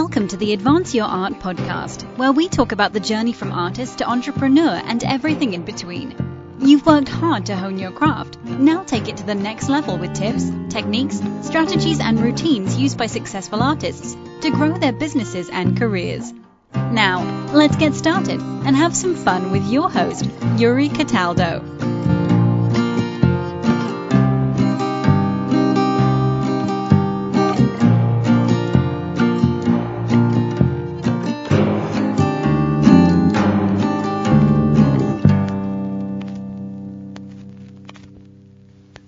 Welcome to the Advance Your Art podcast, where we talk about the journey from artist to entrepreneur and everything in between. You've worked hard to hone your craft. Now take it to the next level with tips, techniques, strategies, and routines used by successful artists to grow their businesses and careers. Now, let's get started and have some fun with your host, Yuri Cataldo.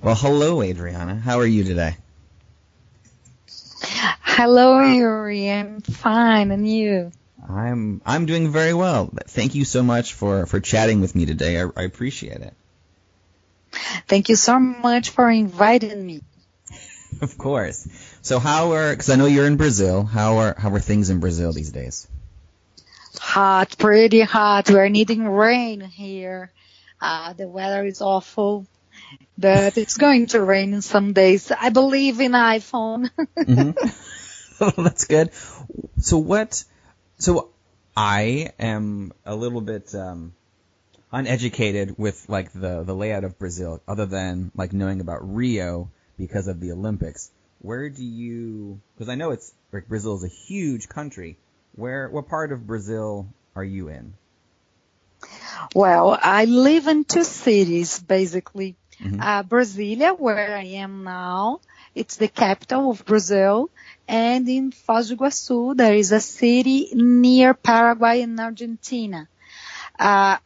Well, hello, Adriana. How are you today? Hello, Yuri. I'm fine, and you? I'm doing very well. Thank you so much for chatting with me today. I appreciate it. Thank you so much for inviting me. Of course. So because I know you're in Brazil, how are things in Brazil these days? Hot, pretty hot. We're needing rain here. The weather is awful. But it's going to rain some days. I believe in iPhone. Mm-hmm. That's good. So I am a little bit uneducated with like the layout of Brazil, other than like knowing about Rio because of the Olympics. Because I know it's like Brazil is a huge country. What part of Brazil are you in? Well, I live in two cities, basically. Mm-hmm. Brasilia, where I am now, it's the capital of Brazil, and in Foz do Iguaçu, there is a city near Paraguay and Argentina. I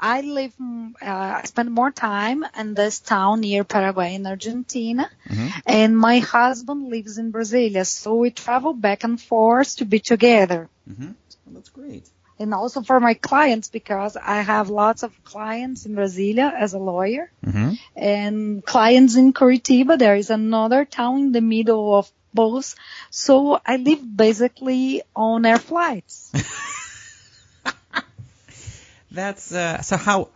spend more time in this town near Paraguay and Argentina, mm-hmm. and my husband lives in Brasilia, so we travel back and forth to be together. Mm-hmm. Well, that's great. And also for my clients, because I have lots of clients in Brasilia as a lawyer, mm-hmm. and clients in Curitiba. There is another town in the middle of both. So I live basically on air flights. That's so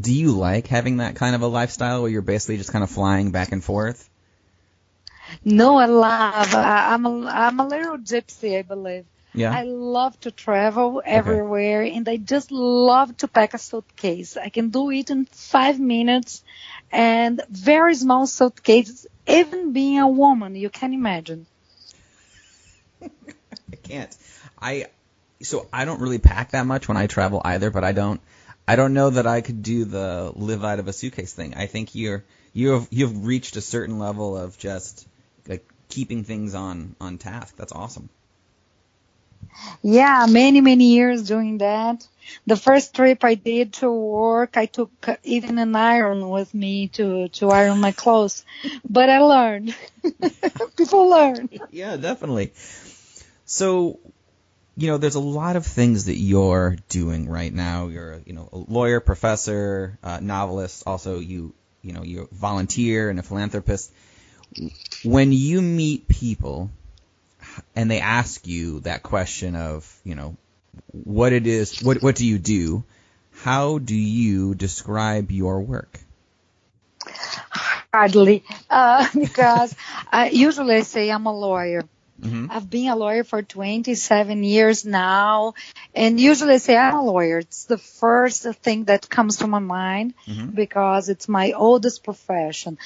do you like having that kind of a lifestyle where you're basically just kind of flying back and forth? No, I love. I'm a little gypsy, I believe. Yeah. I love to travel everywhere, and I just love to pack a suitcase. I can do it in 5 minutes, and very small suitcases, even being a woman, you can imagine. I can't. So I don't really pack that much when I travel either, but I don't know that I could do the live out of a suitcase thing. I think you've reached a certain level of just like keeping things on task. That's awesome. Yeah, many years doing that. The first trip I did to work, I took even an iron with me to iron my clothes. But I learned. People learn. Yeah, definitely. So, there's a lot of things that you're doing right now. You're, a lawyer, professor, novelist. Also, you're a volunteer and a philanthropist. When you meet people and they ask you that question of, what it is, what do you do? How do you describe your work? Hardly, because usually I say I'm a lawyer. Mm-hmm. I've been a lawyer for 27 years now, and usually I say I'm a lawyer. It's the first thing that comes to my mind, mm-hmm. because it's my oldest profession.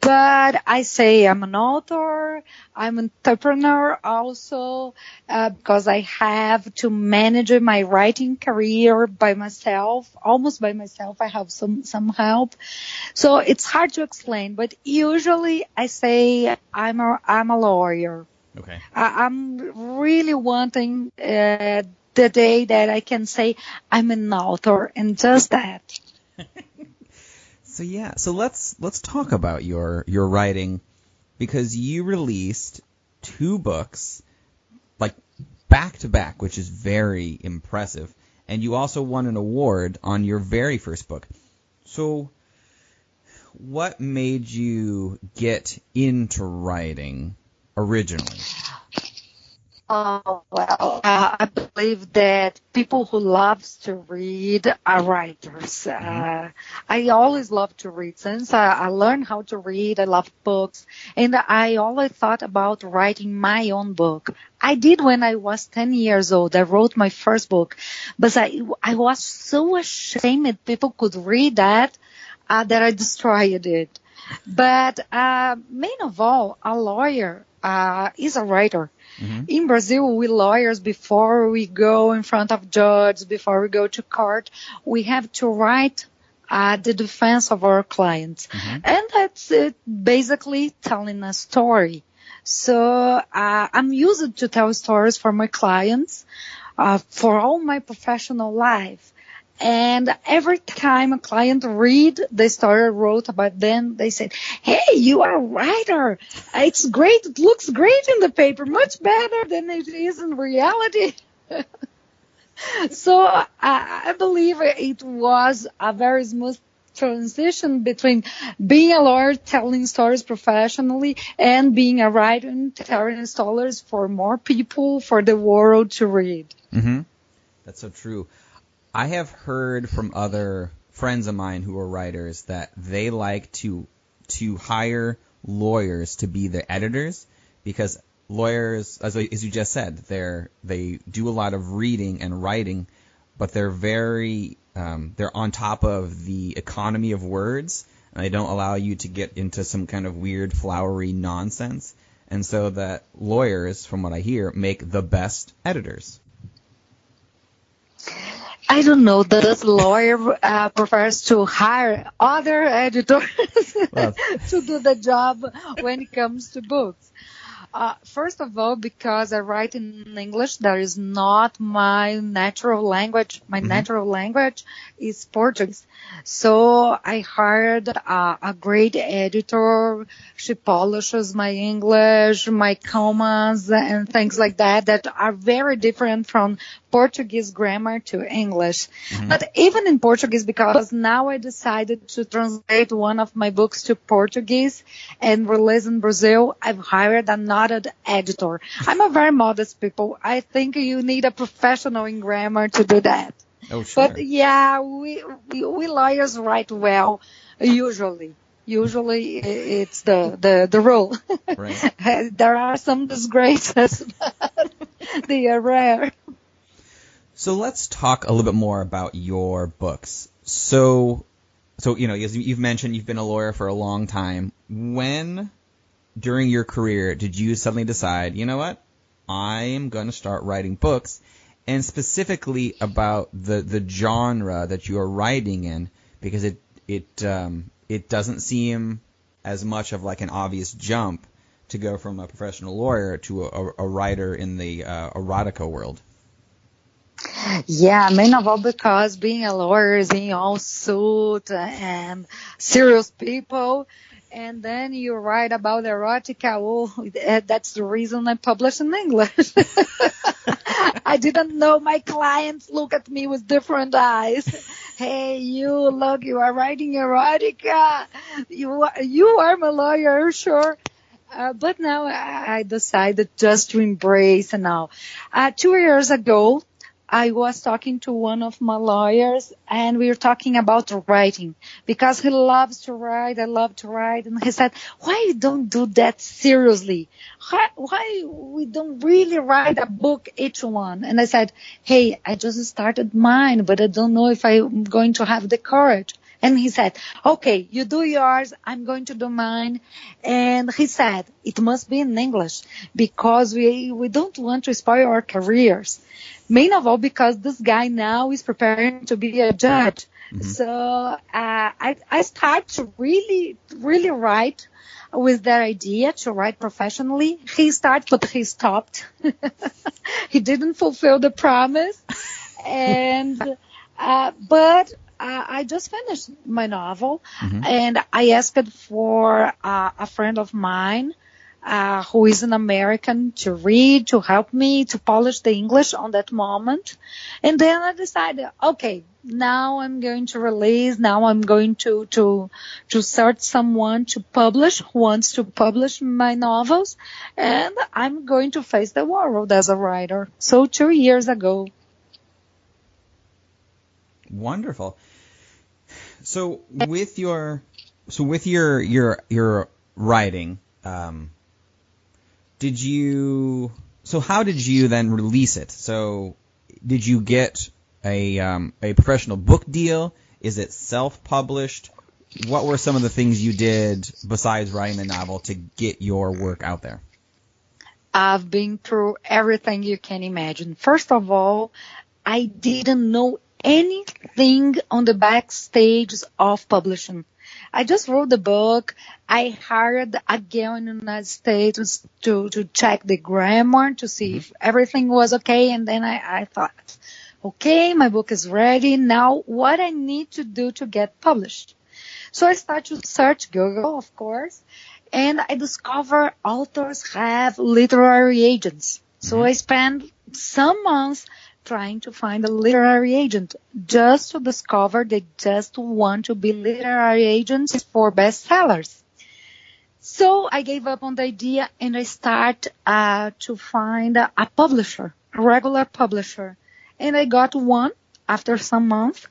But I say I'm an author, I'm an entrepreneur also, because I have to manage my writing career by myself, almost by myself. I have some help. So it's hard to explain, but usually I say I'm a lawyer. Okay. I'm really wanting the day that I can say I'm an author, and just that. So let's talk about your writing, because you released 2 books like back to back, which is very impressive, and you also won an award on your very first book. So what made you get into writing originally? Oh, well, I believe that people who loves to read are writers. I always love to read. Since I learned how to read, I love books. And I always thought about writing my own book. I did when I was 10 years old. I wrote my first book. But I was so ashamed people could read that I destroyed it. But main of all, a lawyer is a writer. In Brazil, we lawyers, before we go in front of judge, before we go to court, we have to write the defense of our clients. And that's it, basically telling a story. So I'm used to tell stories for my clients for all my professional life. And every time a client read the story I wrote about them, they said, "Hey, you are a writer. It's great. It looks great in the paper, much better than it is in reality." So I believe it was a very smooth transition between being a lawyer, telling stories professionally, and being a writer and telling stories for more people, for the world to read. That's so true. I have heard from other friends of mine who are writers that they like to hire lawyers to be their editors, because lawyers, as you just said, they do a lot of reading and writing, but they're on top of the economy of words, and they don't allow you to get into some kind of weird flowery nonsense. And so that lawyers, from what I hear, make the best editors. I don't know. This lawyer prefers to hire other editors to do the job when it comes to books. First of all, because I write in English, that is not my natural language. My natural language is Portuguese. So I hired a great editor. She polishes my English, my commas, and things like that are very different from Portuguese grammar to English. But even in Portuguese, because now I decided to translate one of my books to Portuguese and release in Brazil, I've hired another editor. I'm a very modest people. I think you need a professional in grammar to do that. Oh, sure. But yeah, we lawyers write well, usually. Usually it's the rule. Right. There are some disgraces, but they are rare. So let's talk a little bit more about your books. So as you've mentioned, you've been a lawyer for a long time. When, during your career, did you suddenly decide, you know what, I am going to start writing books, and specifically about the genre that you are writing in, because it doesn't seem as much of like an obvious jump to go from a professional lawyer to a writer in the erotica world? Yeah, main of all because being a lawyer is being all suit and serious people, and then you write about erotica. Oh, that's the reason I publish in English. I didn't know my clients look at me with different eyes. Hey, you are writing erotica. You are my lawyer, sure. But now I decided just to embrace and now. 2 years ago, I was talking to one of my lawyers, and we were talking about writing because he loves to write. I love to write. And he said, "Why you don't do that seriously? Why we don't really write a book, each one?" And I said, "Hey, I just started mine, but I don't know if I'm going to have the courage." And he said, "Okay, you do yours. I'm going to do mine." And he said, "It must be in English because we don't want to spoil our careers." Main of all because this guy now is preparing to be a judge. So I start to really, really write with that idea to write professionally. He started, but he stopped. He didn't fulfill the promise. And but I just finished my novel, and I asked for a friend of mine who is an American, to read, to help me to polish the English on that moment. And then I decided, okay, now I'm going to release. Now I'm going to search someone to publish, who wants to publish my novels, and I'm going to face the world as a writer. So 2 years ago. Wonderful. So with your writing, how did you then release it? So did you get a professional book deal? Is it self-published? What were some of the things you did besides writing the novel to get your work out there? I've been through everything you can imagine. First of all, I didn't know anything on the backstage of publishing. I just wrote the book. I hired a girl in the United States to check the grammar to see if everything was okay. And then I thought, okay, my book is ready. Now what I need to do to get published. So I started to search Google, of course, and I discovered authors have literary agents. So I spent some months trying to find a literary agent just to discover they just want to be literary agents for bestsellers. So I gave up on the idea and I started to find a publisher, a regular publisher. And I got one after some months.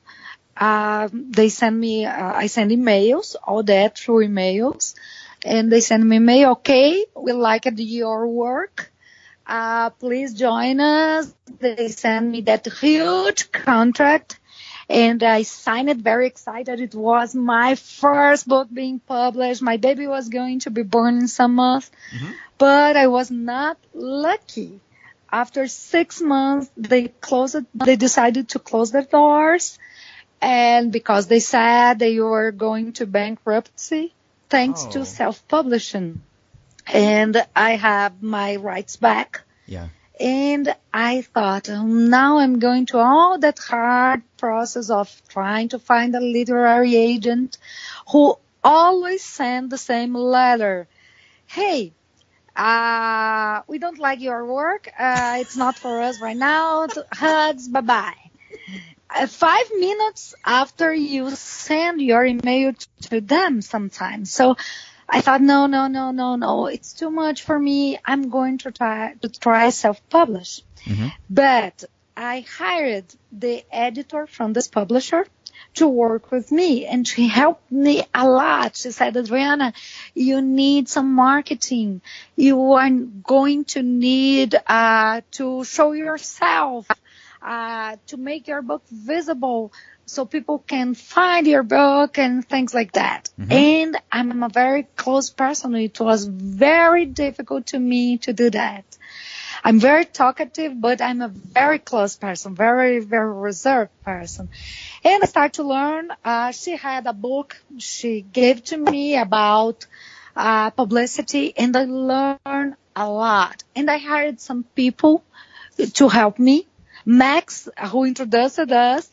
They send me, I send emails, all that through emails. And they send me email, okay, we liked your work. Please join us. They sent me that huge contract and I signed it very excited. It was my first book being published. My baby was going to be born in some month, but I was not lucky. After 6 months, they decided to close the doors, and because they said they were going to bankruptcy thanks to self-publishing. And I have my rights back. Yeah. And I thought, now I'm going to all that hard process of trying to find a literary agent who always send the same letter. Hey, we don't like your work. It's not for us right now. Hugs, bye-bye. 5 minutes after you send your email to them sometimes. So I thought, no, it's too much for me. I'm going to try self-publish. But I hired the editor from this publisher to work with me, and she helped me a lot. She said, Adriana, you need some marketing. You are going to need to show yourself, to make your book visible so people can find your book and things like that. And I'm a very close person. It was very difficult to me to do that. I'm very talkative, but I'm a very close person, very, very reserved person. And I started to learn. She had a book she gave to me about publicity, and I learned a lot. And I hired some people to help me. Max, who introduced us,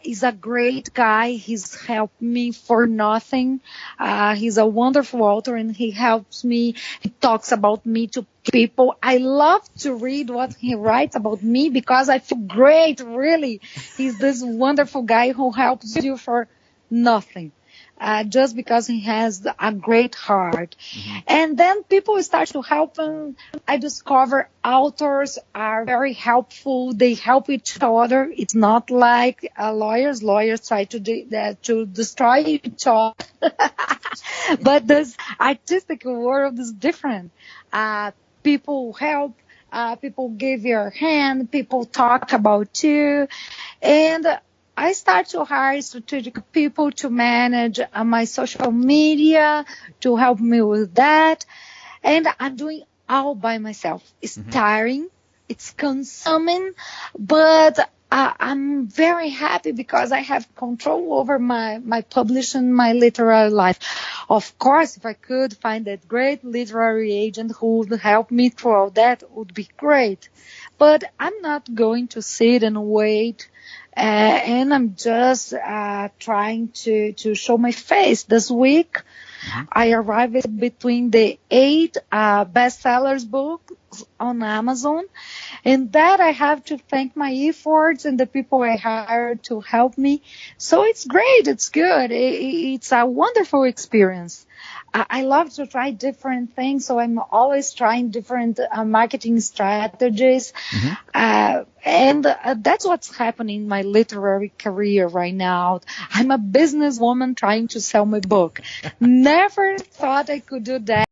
is a great guy. He's helped me for nothing. He's a wonderful author, and he helps me. He talks about me to people. I love to read what he writes about me because I feel great, really. He's this wonderful guy who helps you for nothing. Just because he has a great heart. And then people start to help him. I discover authors are very helpful. They help each other. It's not like lawyers. Lawyers try to destroy each other. But this artistic world is different. People help. People give your hand. People talk about you. And I start to hire strategic people to manage my social media, to help me with that. And I'm doing all by myself. It's tiring. It's consuming. But I'm very happy because I have control over my publishing, my literary life. Of course, if I could find that great literary agent who would help me through all that, it would be great. But I'm not going to sit and wait. And I'm just trying to show my face. This week, I arrived between the 8 bestsellers books on Amazon. And that I have to thank my efforts and the people I hired to help me. So it's great. It's good. It's a wonderful experience. I love to try different things, so I'm always trying different marketing strategies. And that's what's happening in my literary career right now. I'm a businesswoman trying to sell my book. Never thought I could do that.